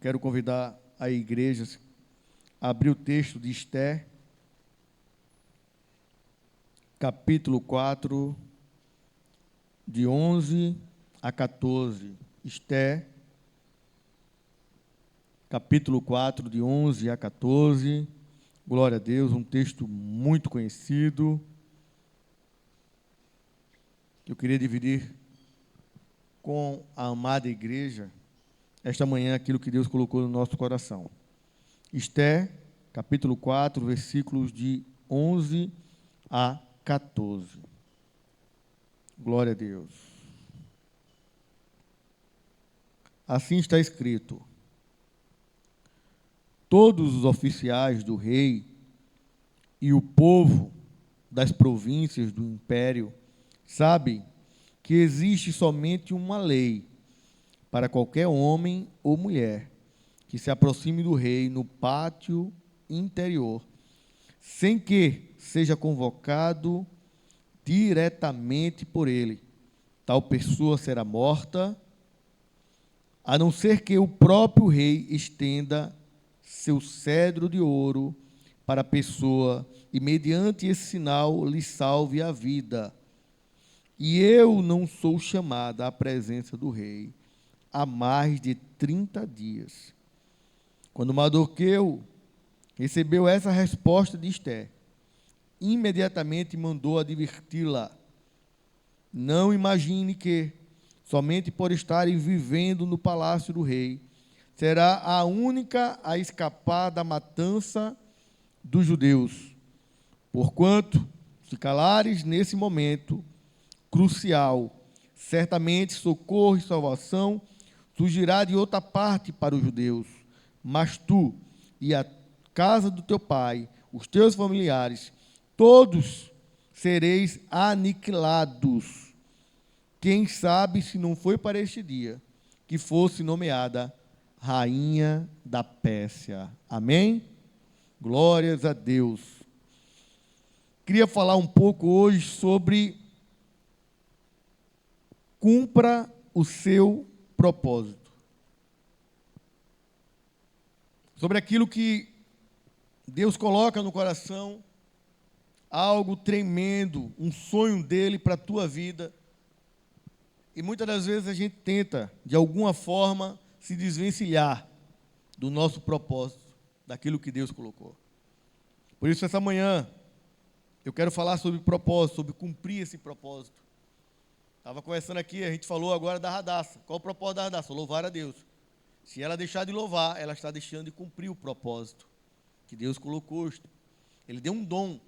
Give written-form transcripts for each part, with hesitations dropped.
quero convidar a igreja a abrir o texto de Esther, capítulo 4, de 11 a 14. Esther, capítulo 4, de 11 a 14. Glória a Deus, um texto muito conhecido. Eu queria dividir com a amada igreja esta manhã aquilo que Deus colocou no nosso coração. Esther, capítulo 4, versículos de 11 a 14. Glória a Deus. Assim está escrito: todos os oficiais do rei e o povo das províncias do império sabem que existe somente uma lei para qualquer homem ou mulher que se aproxime do rei no pátio interior, sem que seja convocado diretamente por ele. Tal pessoa será morta, a não ser que o próprio rei estenda seu cedro de ouro para a pessoa e, mediante esse sinal, lhe salve a vida. E eu não sou chamada à presença do rei há mais de 30 dias. Quando Mardoqueu recebeu essa resposta de Esther, imediatamente mandou adverti-la: não imagine que, somente por estarem vivendo no palácio do rei, será a única a escapar da matança dos judeus. Porquanto, se calares nesse momento crucial, certamente socorro e salvação surgirá de outra parte para os judeus. Mas tu e a casa do teu pai, os teus familiares, todos sereis aniquilados. Quem sabe se não foi para este dia que fosse nomeada rainha da Pérsia. Amém? Glórias a Deus. Queria falar um pouco hoje sobre cumpra o seu propósito. Sobre aquilo que Deus coloca no coração, algo tremendo, um sonho dele para a tua vida. E muitas das vezes a gente tenta, de alguma forma, se desvencilhar do nosso propósito, daquilo que Deus colocou. Por isso, essa manhã, eu quero falar sobre propósito, sobre cumprir esse propósito. Estava conversando aqui, a gente falou agora da Radassa. Qual o propósito da Radassa? Louvar a Deus. Se ela deixar de louvar, ela está deixando de cumprir o propósito que Deus colocou. Ele deu um dom.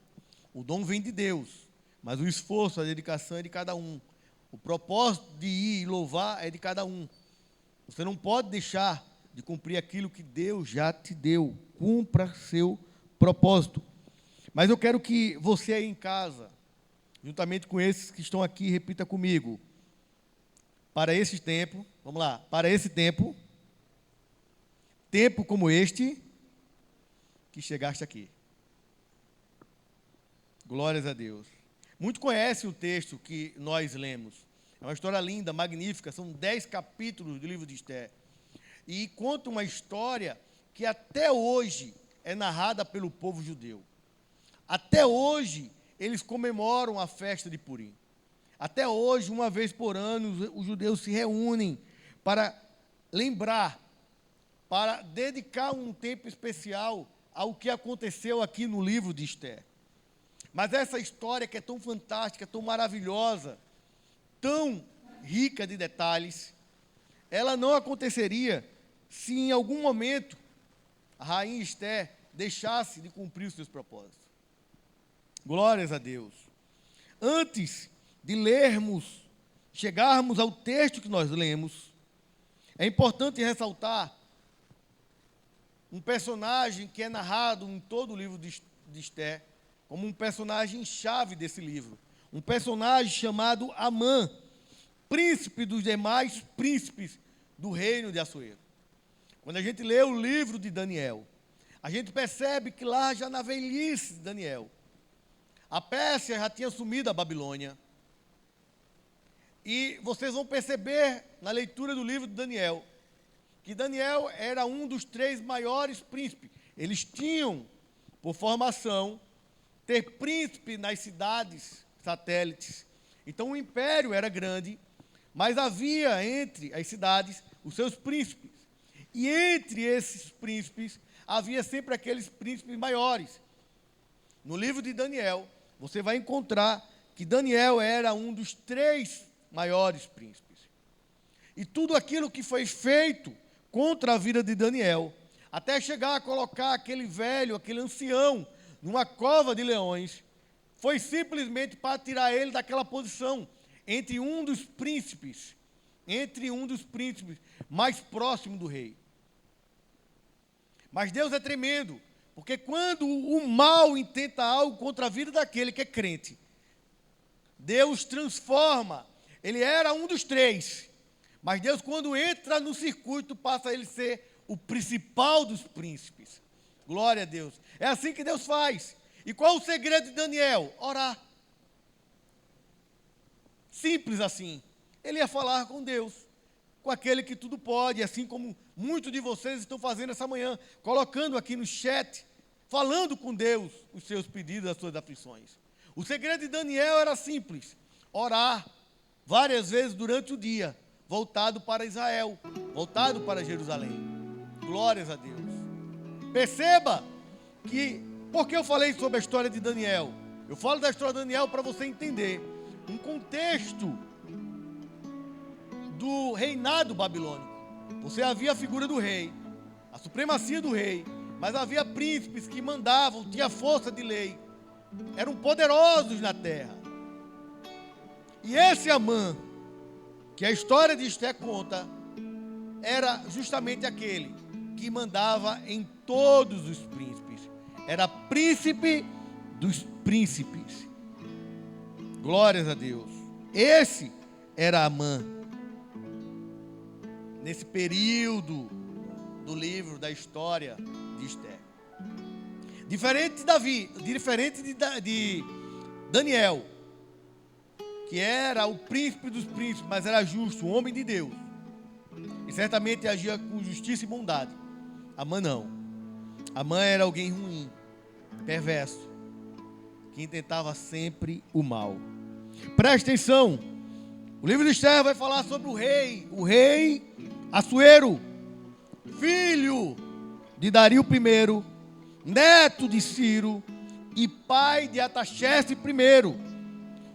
O dom vem de Deus, mas o esforço, a dedicação é de cada um. O propósito de ir e louvar é de cada um. Você não pode deixar de cumprir aquilo que Deus já te deu. Cumpra seu propósito. Mas eu quero que você aí em casa, juntamente com esses que estão aqui, repita comigo. Para esse tempo, vamos lá, para esse tempo como este, que chegaste aqui. Glórias a Deus. Muitos conhecem o texto que nós lemos. É uma história linda, magnífica, são 10 capítulos do livro de Esther. E conta uma história que até hoje é narrada pelo povo judeu. Até hoje, eles comemoram a festa de Purim. Até hoje, uma vez por ano, os judeus se reúnem para lembrar, para dedicar um tempo especial ao que aconteceu aqui no livro de Esther. Mas essa história que é tão fantástica, tão maravilhosa, tão rica de detalhes, ela não aconteceria se em algum momento a rainha Esther deixasse de cumprir os seus propósitos. Glórias a Deus. Antes de lermos, chegarmos ao texto que nós lemos, é importante ressaltar um personagem que é narrado em todo o livro de Esther, como um personagem chave desse livro. Um personagem chamado Amã, príncipe dos demais príncipes do reino de Assuero. Quando a gente lê o livro de Daniel, a gente percebe que lá já na velhice de Daniel, a Pérsia já tinha assumido a Babilônia. E vocês vão perceber na leitura do livro de Daniel que Daniel era um dos 3 maiores príncipes. Eles tinham, por formação, ter príncipe nas cidades satélites. Então o império era grande, mas havia entre as cidades os seus príncipes. E entre esses príncipes, havia sempre aqueles príncipes maiores. No livro de Daniel, você vai encontrar que Daniel era um dos 3 maiores príncipes. E tudo aquilo que foi feito contra a vida de Daniel, até chegar a colocar aquele velho, aquele ancião, numa cova de leões, foi simplesmente para tirar ele daquela posição, entre um dos príncipes mais próximo do rei. Mas Deus é tremendo, porque quando o mal intenta algo contra a vida daquele que é crente, Deus transforma. Ele era um dos 3, mas Deus, quando entra no circuito, passa a ele ser o principal dos príncipes. Glória a Deus. É assim que Deus faz. E qual o segredo de Daniel? Orar. Simples assim. Ele ia falar com Deus, com aquele que tudo pode, assim como muitos de vocês estão fazendo essa manhã, colocando aqui no chat, falando com Deus os seus pedidos, as suas aflições. O segredo de Daniel era simples: orar várias vezes durante o dia, voltado para Israel, voltado para Jerusalém. Glórias a Deus. Perceba que, por que eu falei sobre a história de Daniel? Eu falo da história de Daniel para você entender um contexto do reinado babilônico. Você havia a figura do rei, a supremacia do rei, mas havia príncipes que mandavam, tinha força de lei, eram poderosos na terra. E esse Amã, que a história de Esté conta, era justamente aquele que mandava em todos os príncipes. Era príncipe dos príncipes. Glórias a Deus. Esse era Amã. Nesse período do livro, da história de Esté. Diferente de Daniel, que era o príncipe dos príncipes, mas era justo, um homem de Deus. E certamente agia com justiça e bondade. Amã não. Amã era alguém ruim, perverso, que intentava sempre o mal. Preste atenção. O livro de Esther vai falar sobre o rei Assuero, filho de Dario I, neto de Ciro e pai de Artaxerxes I.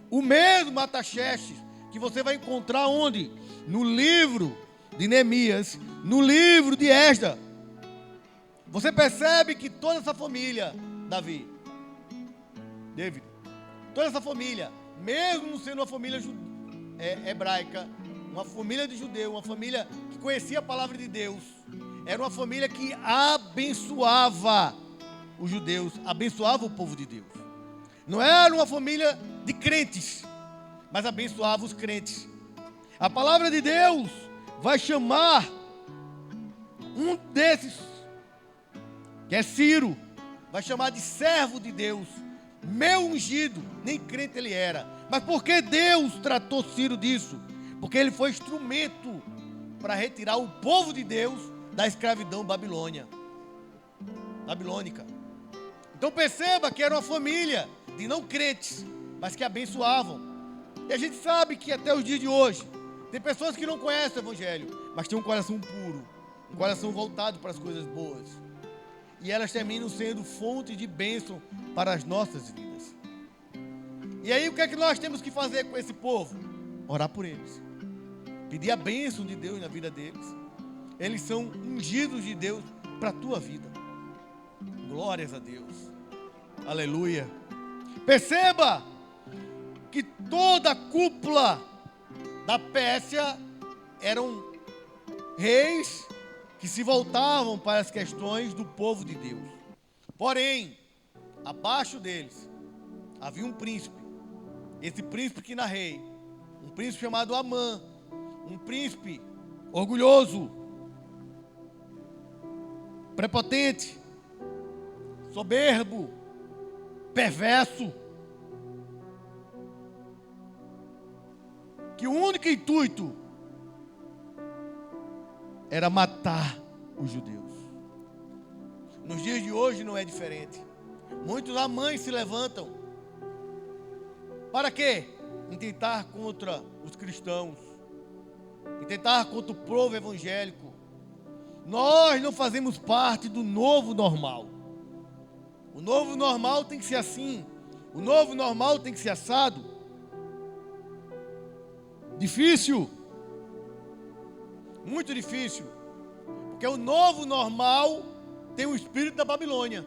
O mesmo Artaxerxes que você vai encontrar onde? No livro de Neemias, no livro de Esdras. Você percebe que toda essa família, David, toda essa família, mesmo sendo uma família hebraica, uma família de judeu, uma família que conhecia a palavra de Deus, era uma família que abençoava os judeus, abençoava o povo de Deus. Não era uma família de crentes, mas abençoava os crentes. A palavra de Deus vai chamar um desses, que é Ciro, vai chamar de servo de Deus, meu ungido. Nem crente ele era. Mas por que Deus tratou Ciro disso? Porque ele foi instrumento para retirar o povo de Deus da escravidão babilônica. Então perceba que era uma família de não crentes, mas que abençoavam. E a gente sabe que até os dias de hoje, tem pessoas que não conhecem o Evangelho, mas têm um coração puro, um coração voltado para as coisas boas. E elas terminam sendo fonte de bênção para as nossas vidas. E aí o que é que nós temos que fazer com esse povo? Orar por eles. Pedir a bênção de Deus na vida deles. Eles são ungidos de Deus para a tua vida. Glórias a Deus. Aleluia. Perceba que toda a cúpula da Pérsia eram reis que se voltavam para as questões do povo de Deus. Porém, abaixo deles havia um príncipe. Esse príncipe que narrei, um príncipe chamado Amã, um príncipe orgulhoso, prepotente, soberbo, perverso, que o único intuito era matar os judeus. Nos dias de hoje não é diferente. Muitos amães se levantam. Para quê? Intentar contra os cristãos. Intentar contra o povo evangélico. Nós não fazemos parte do novo normal. O novo normal tem que ser assim. O novo normal tem que ser assado. Difícil. Muito difícil. Porque o novo normal tem o espírito da Babilônia.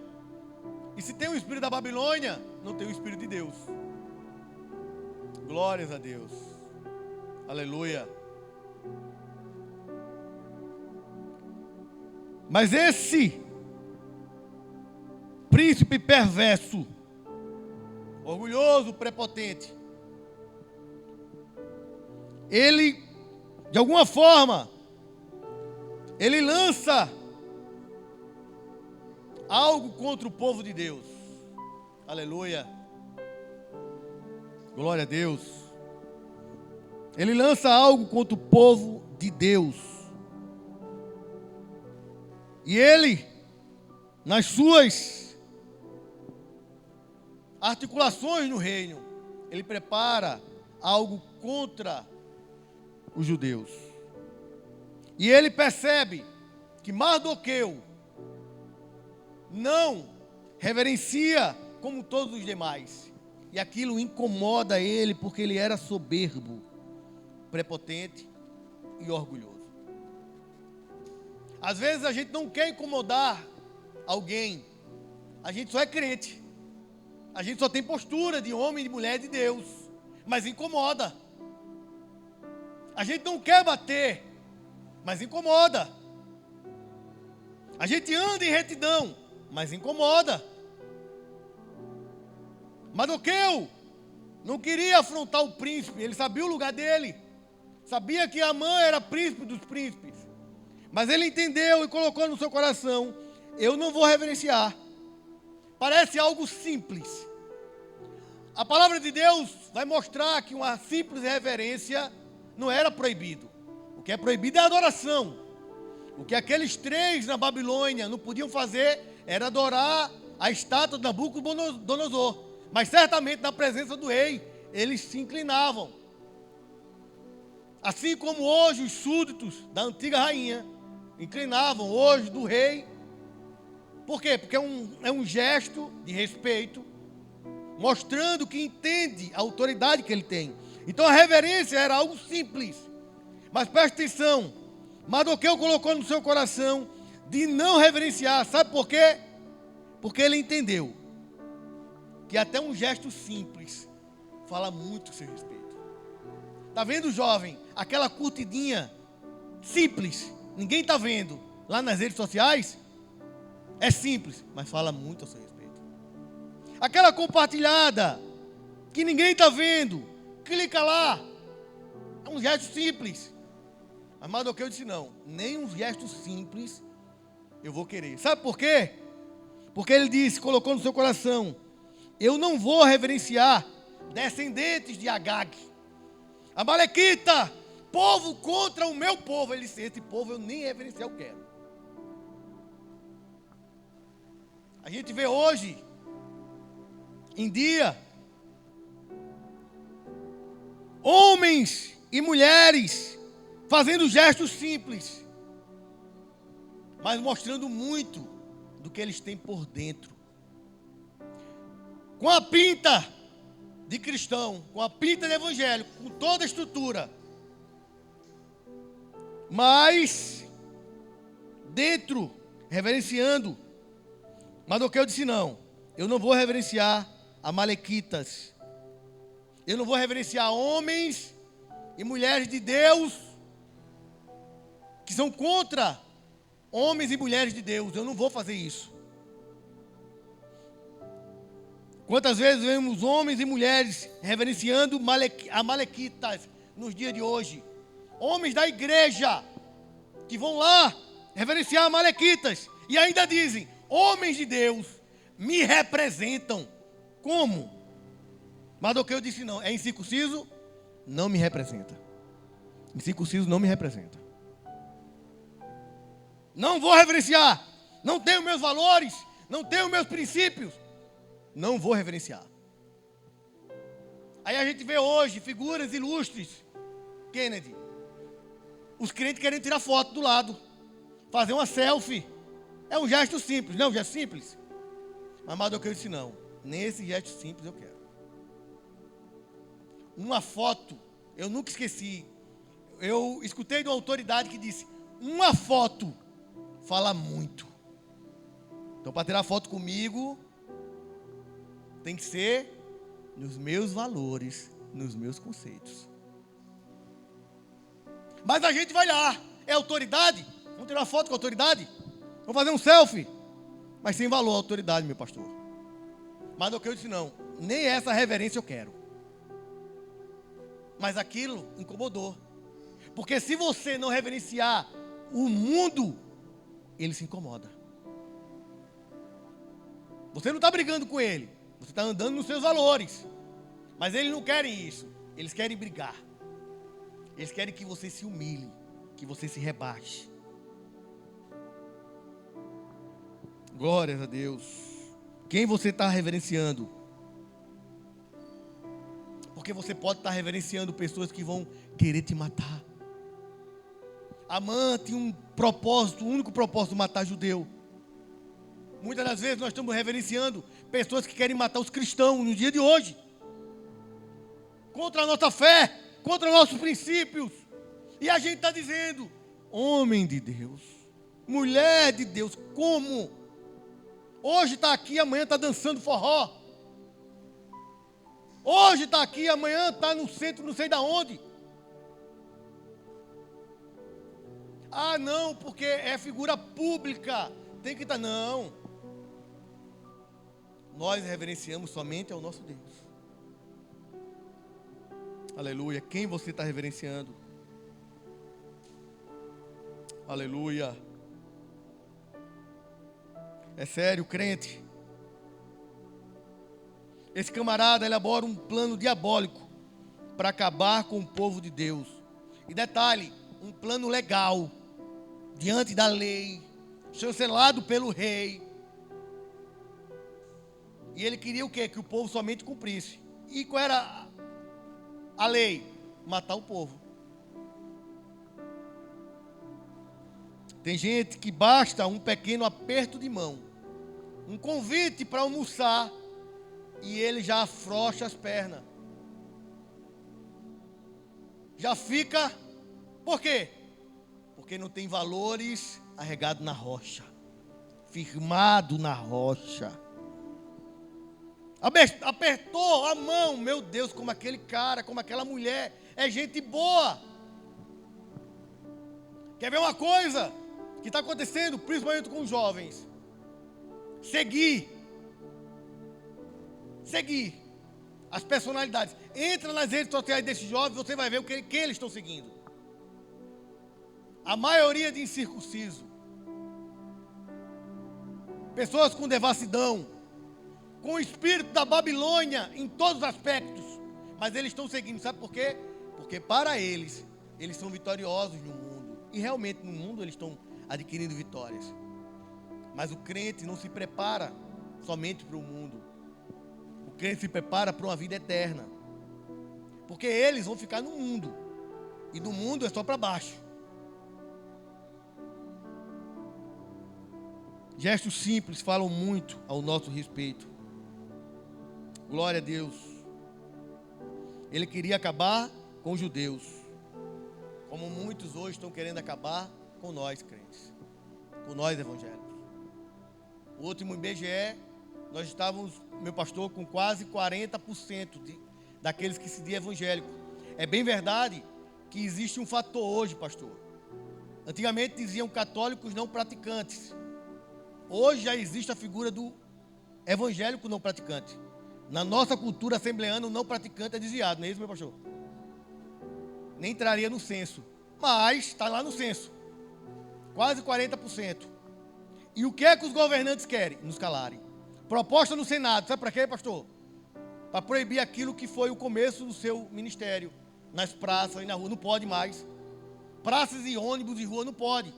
E se tem o espírito da Babilônia, não tem o espírito de Deus. Glórias a Deus. Aleluia. Mas esse príncipe perverso, orgulhoso, prepotente, ele, de alguma forma, ele lança algo contra o povo de Deus. Aleluia. Glória a Deus. Ele lança algo contra o povo de Deus. E ele, nas suas articulações no reino, ele prepara algo contra os judeus. E ele percebe que Mardoqueu não reverencia como todos os demais. E aquilo incomoda ele porque ele era soberbo, prepotente e orgulhoso. Às vezes a gente não quer incomodar alguém. A gente só é crente. A gente só tem postura de homem e de mulher de Deus. Mas incomoda. A gente não quer bater, mas incomoda. A gente anda em retidão, mas incomoda. Mardoqueu não queria afrontar o príncipe. Ele sabia o lugar dele. Sabia que Amã era príncipe dos príncipes. Mas ele entendeu e colocou no seu coração: eu não vou reverenciar. Parece algo simples. A palavra de Deus vai mostrar que uma simples reverência não era proibido. O que é proibido é a adoração. O que aqueles três na Babilônia não podiam fazer era adorar a estátua de Nabucodonosor. Mas certamente na presença do rei, eles se inclinavam. Assim como hoje os súditos da antiga rainha inclinavam hoje do rei. Por quê? Porque é um gesto de respeito, mostrando que entende a autoridade que ele tem. Então a reverência era algo simples. Mas preste atenção, Mardoqueu colocou no seu coração de não reverenciar. Sabe por quê? Porque ele entendeu que até um gesto simples fala muito a seu respeito. Está vendo, jovem? Aquela curtidinha simples, ninguém está vendo, lá nas redes sociais, é simples, mas fala muito a seu respeito. Aquela compartilhada, que ninguém está vendo, clica lá, é um gesto simples. Mas Mardoqueu disse: não, nem um gesto simples eu vou querer. Sabe por quê? Porque ele disse, colocou no seu coração: eu não vou reverenciar descendentes de Agag, Amalequita, povo contra o meu povo. Ele disse: esse povo eu nem reverenciar eu quero. A gente vê hoje em dia homens e mulheres fazendo gestos simples, mas mostrando muito do que eles têm por dentro, com a pinta de cristão, com a pinta de evangélico, com toda a estrutura, mas dentro, reverenciando. Mardoqueu disse: não, eu não vou reverenciar amalequitas, eu não vou reverenciar homens e mulheres de Deus que são contra homens e mulheres de Deus. Eu não vou fazer isso. Quantas vezes vemos homens e mulheres reverenciando amalequitas nos dias de hoje? Homens da igreja que vão lá reverenciar amalequitas e ainda dizem: homens de Deus me representam. Como? Mardoqueu disse: não, é incircunciso, não me representa. Incircunciso não me representa. Não vou reverenciar. Não tenho meus valores, não tenho meus princípios. Não vou reverenciar. Aí a gente vê hoje figuras ilustres. Kennedy. Os crentes querem tirar foto do lado. Fazer uma selfie. É um gesto simples, não é um gesto simples? Mas Mardoqueu disse não. Nem esse gesto simples eu quero. Uma foto, eu nunca esqueci. Eu escutei de uma autoridade que disse: uma foto fala muito. Então, para tirar foto comigo, tem que ser nos meus valores, nos meus conceitos. Mas a gente vai lá, é autoridade? Vamos tirar foto com a autoridade? Vamos fazer um selfie? Mas sem valor a autoridade, meu pastor. Mardoqueu disse não, nem essa reverência eu quero. Mas aquilo incomodou. Porque se você não reverenciar o mundo, ele se incomoda. Você não está brigando com ele, você está andando nos seus valores. Mas eles não querem isso, eles querem brigar. Eles querem que você se humilhe, que você se rebaixe. Glórias a Deus. Quem você está reverenciando? Porque você pode estar reverenciando pessoas que vão querer te matar. Amã tinha um propósito, o único propósito de matar judeu. Muitas das vezes nós estamos reverenciando pessoas que querem matar os cristãos no dia de hoje. Contra a nossa fé, contra os nossos princípios. E a gente está dizendo, homem de Deus, mulher de Deus, como? Hoje está aqui, amanhã está dançando forró. Hoje está aqui, amanhã está no centro, não sei de onde. Ah, não, porque é figura pública. Tem que estar, não. Nós reverenciamos somente ao nosso Deus. Aleluia. Quem você está reverenciando? Aleluia. É sério, crente. Esse camarada elabora um plano diabólico para acabar com o povo de Deus. E detalhe, um plano legal, diante da lei, chancelado pelo rei. E ele queria o quê? Que o povo somente cumprisse. E qual era a lei? Matar o povo. Tem gente que basta um pequeno aperto de mão, um convite para almoçar, e ele já afrouxa as pernas. Já fica, por quê? Porque não tem valores arregados na rocha, firmado na rocha. Apertou a mão, meu Deus, como aquele cara, como aquela mulher, é gente boa. Quer ver uma coisa que está acontecendo, principalmente com os jovens? Seguir as personalidades. Entra nas redes sociais desses jovens, você vai ver o que eles estão seguindo. A maioria de incircunciso. Pessoas com devassidão, com o espírito da Babilônia em todos os aspectos. Mas eles estão seguindo, sabe por quê? Porque para eles são vitoriosos no mundo. E realmente no mundo eles estão adquirindo vitórias. Mas o crente não se prepara somente para o mundo. O crente se prepara para uma vida eterna. Porque eles vão ficar no mundo. E do mundo é só para baixo. Gestos simples falam muito ao nosso respeito. Glória a Deus. Ele queria acabar com os judeus, como muitos hoje estão querendo acabar com nós crentes, com nós evangélicos. O último IBGE, nós estávamos, meu pastor, com quase 40% daqueles que se dizem evangélicos. É bem verdade que existe um fator hoje, pastor. Antigamente diziam católicos não praticantes. Hoje já existe a figura do evangélico não praticante. Na nossa cultura assembleana, o não praticante é desviado, não é isso, meu pastor? Nem entraria no censo, mas está lá no censo. Quase 40%. E o que é que os governantes querem? Nos calarem. Proposta no Senado, sabe para quê, pastor? Para proibir aquilo que foi o começo do seu ministério. Nas praças e na rua, não pode mais. Praças e ônibus de rua não pode.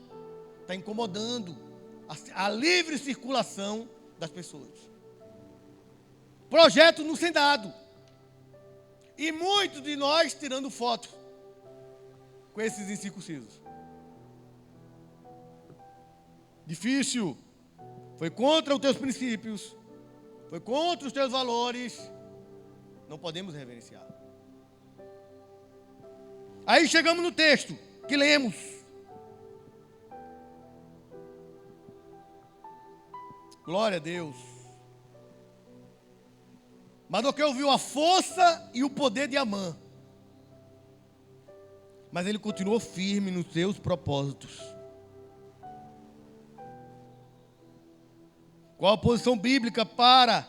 está incomodando a livre circulação das pessoas. Projeto não sendo dado. E muitos de nós tirando foto com esses incircuncisos. Difícil. Foi contra os teus princípios. Foi contra os teus valores. Não podemos reverenciar. Aí chegamos no texto que lemos. Glória a Deus. Mardoqueu viu a força e o poder de Amã. Mas ele continuou firme nos seus propósitos. Qual a posição bíblica para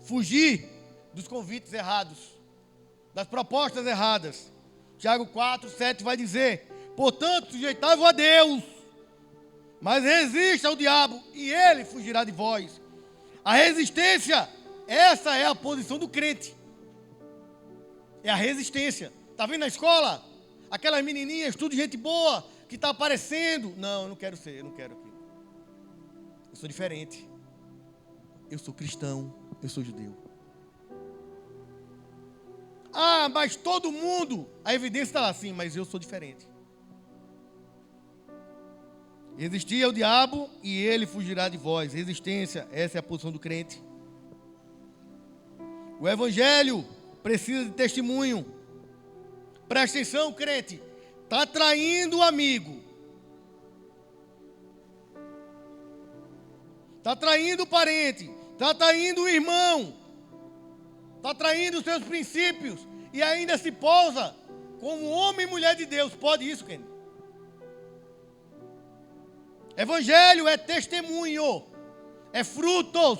fugir dos convites errados, das propostas erradas? Tiago 4:7 vai dizer: portanto, sujeitai-vos a Deus, mas resista ao diabo, e ele fugirá de vós. A resistência, essa é a posição do crente. É a resistência. Está vendo na escola? Aquelas menininhas, tudo gente boa, que está aparecendo. Não, eu não quero ser, eu não quero aquilo. Eu sou diferente. Eu sou cristão, eu sou judeu. Ah, mas todo mundo, a evidência está lá assim, mas eu sou diferente. Resistir ao diabo e ele fugirá de vós. Resistência, essa é a posição do crente. O evangelho precisa de testemunho. Presta atenção, crente. Está traindo o amigo. Está traindo o parente. Está traindo o irmão. Está traindo os seus princípios. E ainda se posa como homem e mulher de Deus. Pode isso, Kenny? Evangelho é testemunho. É frutos.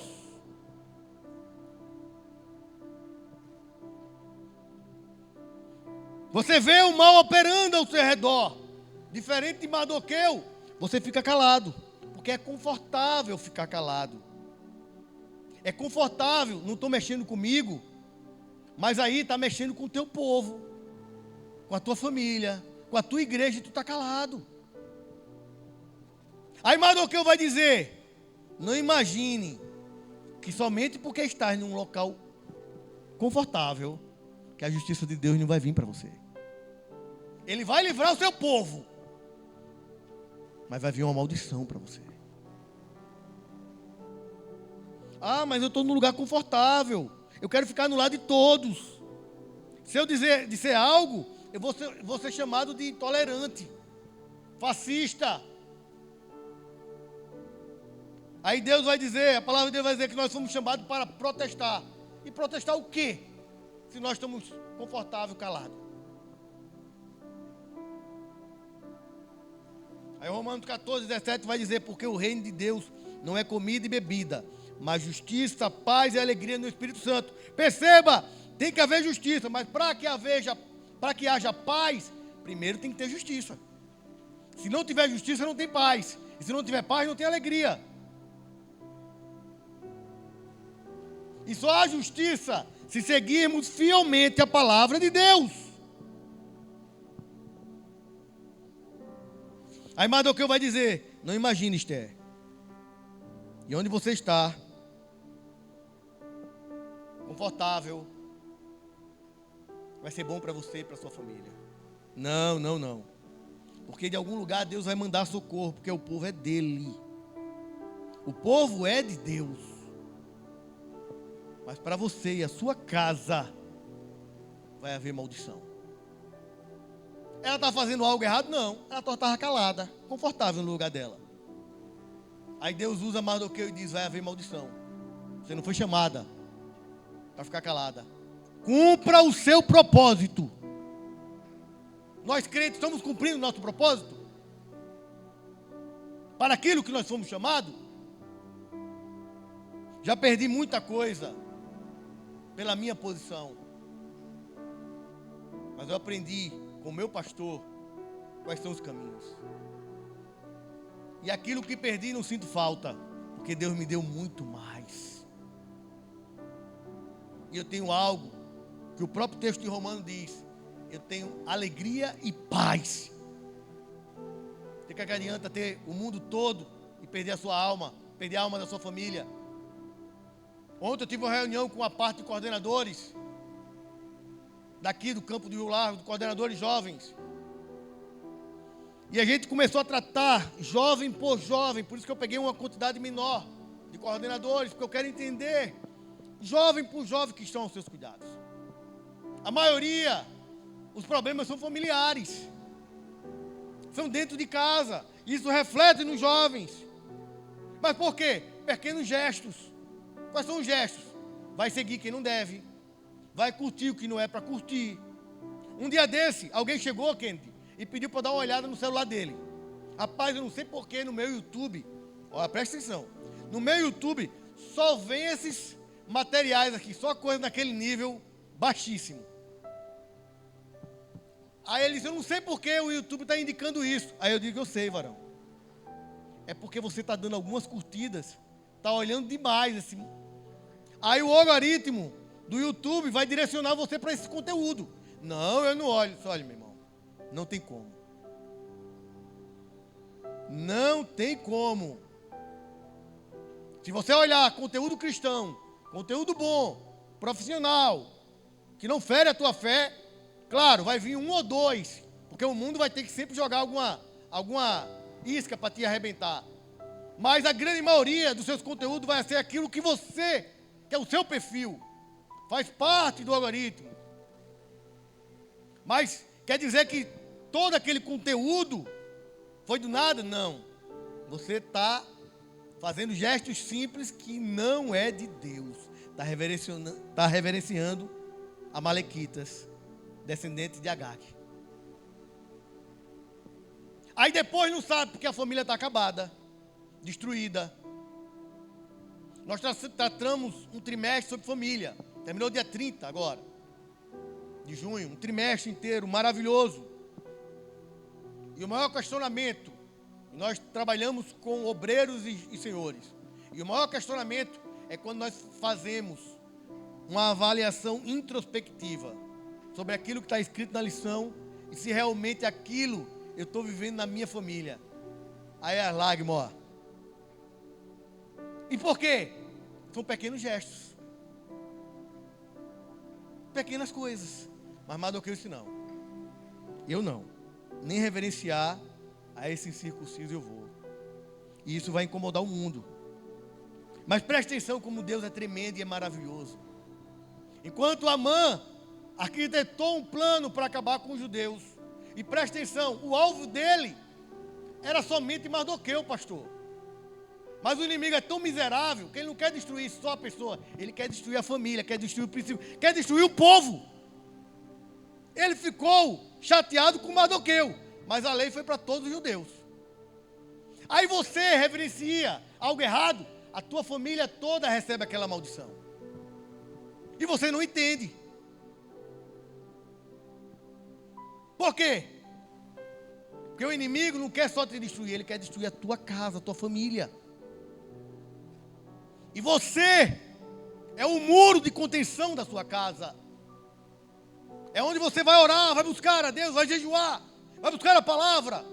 Você vê o mal operando ao seu redor. Diferente de Mardoqueu, você fica calado. Porque é confortável ficar calado. É confortável, não estou mexendo comigo, mas aí está mexendo com o teu povo, com a tua família, com a tua igreja, e tu está calado. Aí Mardoqueu vai dizer: não imagine que somente porque estás num local confortável, que a justiça de Deus não vai vir para você. Ele vai livrar o seu povo, mas vai vir uma maldição para você. Ah, mas eu estou num lugar confortável. Eu quero ficar no lado de todos. Se eu disser algo, eu vou ser chamado de intolerante, fascista. Aí Deus vai dizer, a palavra de Deus vai dizer que nós fomos chamados para protestar. E protestar o quê? Se nós estamos confortáveis, calados. Aí Romanos 14:17 vai dizer: porque o reino de Deus não é comida e bebida, mas justiça, paz e alegria no Espírito Santo. Perceba, tem que haver justiça, mas para que haja paz, primeiro tem que ter justiça. Se não tiver justiça, não tem paz. E se não tiver paz, não tem alegria. E só há justiça se seguirmos fielmente a palavra de Deus. Aí Mardoqueu vai dizer: não imagine, Esther, e onde você está, confortável, vai ser bom para você e para sua família. Não, não, não. Porque de algum lugar Deus vai mandar socorro, porque o povo é dele. O povo é de Deus. Mas para você e a sua casa vai haver maldição. Ela está fazendo algo errado? Não. Ela estava calada, confortável no lugar dela. Aí Deus usa Mardoqueu e diz: vai haver maldição. Você não foi chamada para ficar calada. Cumpra o seu propósito. Nós crentes estamos cumprindo o nosso propósito? Para aquilo que nós fomos chamados? Já perdi muita coisa pela minha posição. Mas eu aprendi com o meu pastor quais são os caminhos. E aquilo que perdi não sinto falta, porque Deus me deu muito mais. E eu tenho algo que o próprio texto de Romanos diz: eu tenho alegria e paz. que adianta ter o mundo todo e perder a sua alma, perder a alma da sua família? Ontem eu tive uma reunião com uma parte de coordenadores daqui do Campo do Rio Largo, de coordenadores jovens. E a gente começou a tratar jovem por jovem, por isso que eu peguei uma quantidade menor de coordenadores, porque eu quero entender jovem por jovem que estão aos seus cuidados. A maioria, os problemas são familiares, são dentro de casa, isso reflete nos jovens. Mas por quê? Pequenos gestos. Quais são os gestos? Vai seguir quem não deve, vai curtir o que não é para curtir. Um dia desse, alguém chegou, Kennedy, e pediu para dar uma olhada no celular dele. Rapaz, eu não sei porquê no meu YouTube, olha, presta atenção, no meu YouTube só vem esses materiais aqui, só coisa naquele nível baixíssimo. Aí ele disse, eu não sei porquê o YouTube está indicando isso. Aí eu digo, eu sei, varão. É porque você está dando algumas curtidas, está olhando demais assim. Aí o algoritmo do YouTube vai direcionar você para esse conteúdo. Não, eu não olho. Olha, meu irmão, não tem como. Não tem como. Se você olhar conteúdo cristão, conteúdo bom, profissional, que não fere a tua fé, claro, vai vir um ou dois, porque o mundo vai ter que sempre jogar alguma isca para te arrebentar. Mas a grande maioria dos seus conteúdos vai ser aquilo que você, que é o seu perfil, faz parte do algoritmo. Mas quer dizer que todo aquele conteúdo foi do nada? Não. Você está fazendo gestos simples que não é de Deus. Está reverenciando amalequitas, descendentes de Agag. Aí depois não sabe porque a família está acabada, destruída. Nós tratamos um trimestre sobre família. Terminou dia 30 agora, de junho. Um trimestre inteiro, maravilhoso. E o maior questionamento, nós trabalhamos com obreiros e senhores. E o maior questionamento é quando nós fazemos uma avaliação introspectiva sobre aquilo que está escrito na lição e se realmente aquilo eu estou vivendo na minha família. Aí as lágrimas, ó. E por quê? São pequenos gestos. Pequenas coisas. Mas mais do que isso não. Eu não. Nem reverenciar a esse incircunciso eu vou. E isso vai incomodar o mundo. Mas preste atenção como Deus é tremendo e é maravilhoso. Enquanto Amã arquitetou um plano para acabar com os judeus. E preste atenção, o alvo dele era somente Mardoqueu, pastor. Mas o inimigo é tão miserável que ele não quer destruir só a pessoa. Ele quer destruir a família, quer destruir o princípio, quer destruir o povo. Ele ficou chateado com Mardoqueu, mas a lei foi para todos os judeus. Aí você reverencia algo errado, a tua família toda recebe aquela maldição. E você não entende. Por quê? Porque o inimigo não quer só te destruir, ele quer destruir a tua casa, a tua família. E você é o muro de contenção da sua casa. É onde você vai orar, vai buscar a Deus, vai jejuar, vai buscar a palavra.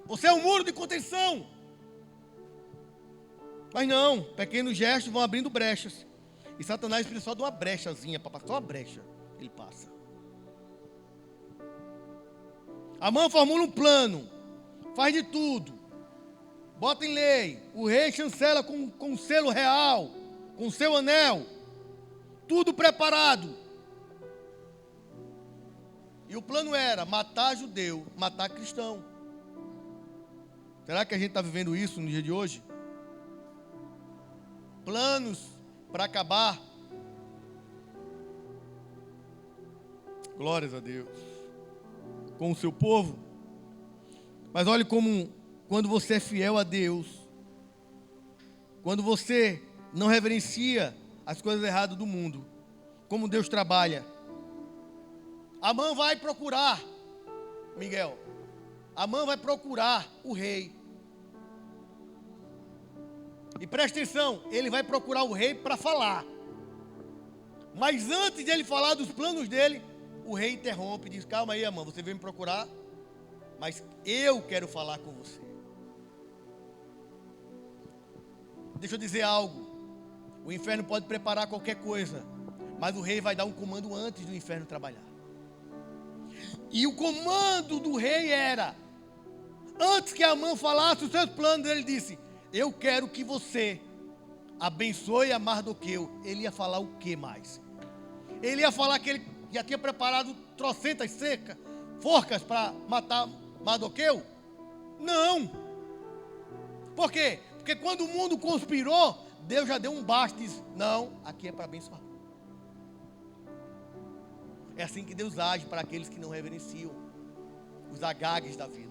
Você é um muro de contenção. Mas não, pequenos gestos vão abrindo brechas. E Satanás precisa só de uma brechazinha, para passar uma brecha, ele passa. Amã formula um plano, faz de tudo, bota em lei, o rei chancela com selo real, com seu anel, tudo preparado. E o plano era matar judeu, matar cristão. Será que a gente está vivendo isso no dia de hoje? Planos para acabar. Glórias a Deus. Com o seu povo. Mas olhe como, quando você é fiel a Deus, quando você não reverencia as coisas erradas do mundo, como Deus trabalha. Amã vai procurar, Miguel, Amã vai procurar o rei. E preste atenção, ele vai procurar o rei para falar. Mas antes de ele falar dos planos dele, o rei interrompe e diz, calma aí, Amã, você veio me procurar, mas eu quero falar com você. Deixa eu dizer algo. O inferno pode preparar qualquer coisa, mas o rei vai dar um comando antes do inferno trabalhar. E o comando do rei era, antes que Amã falasse os seus planos, ele disse: eu quero que você abençoe a Mardoqueu. Ele ia falar o que mais? Ele ia falar que ele já tinha preparado trocentas forcas para matar Mardoqueu? Não. Por quê? Porque quando o mundo conspirou, Deus já deu um basta e disse: não, aqui é para abençoar. É assim que Deus age para aqueles que não reverenciam, os agagues da vida.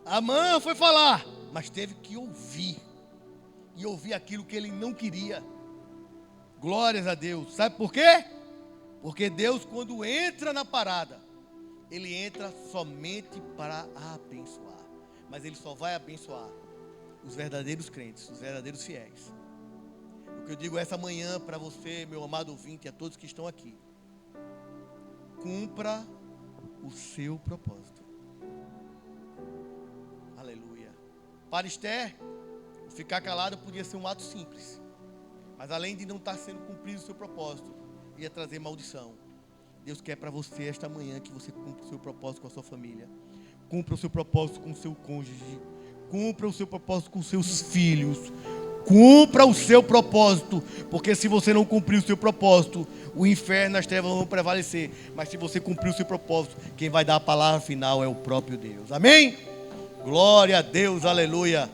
Amã foi falar, mas teve que ouvir. E ouvir aquilo que ele não queria. Glórias a Deus. Sabe por quê? Porque Deus, quando entra na parada, Ele entra somente para abençoar. Mas Ele só vai abençoar os verdadeiros crentes, os verdadeiros fiéis. O que eu digo essa manhã para você, meu amado ouvinte, e a todos que estão aqui: cumpra o seu propósito. Aleluia. Para Esther, ficar calado podia ser um ato simples, mas além de não estar sendo cumprido o seu propósito, ia trazer maldição. Deus quer para você esta manhã que você cumpra o seu propósito com a sua família, cumpra o seu propósito com o seu cônjuge, cumpra o seu propósito com os seus filhos, cumpra o seu propósito, porque se você não cumprir o seu propósito, o inferno e as trevas vão prevalecer. Mas se você cumprir o seu propósito, quem vai dar a palavra final é o próprio Deus. Amém? Glória a Deus, aleluia.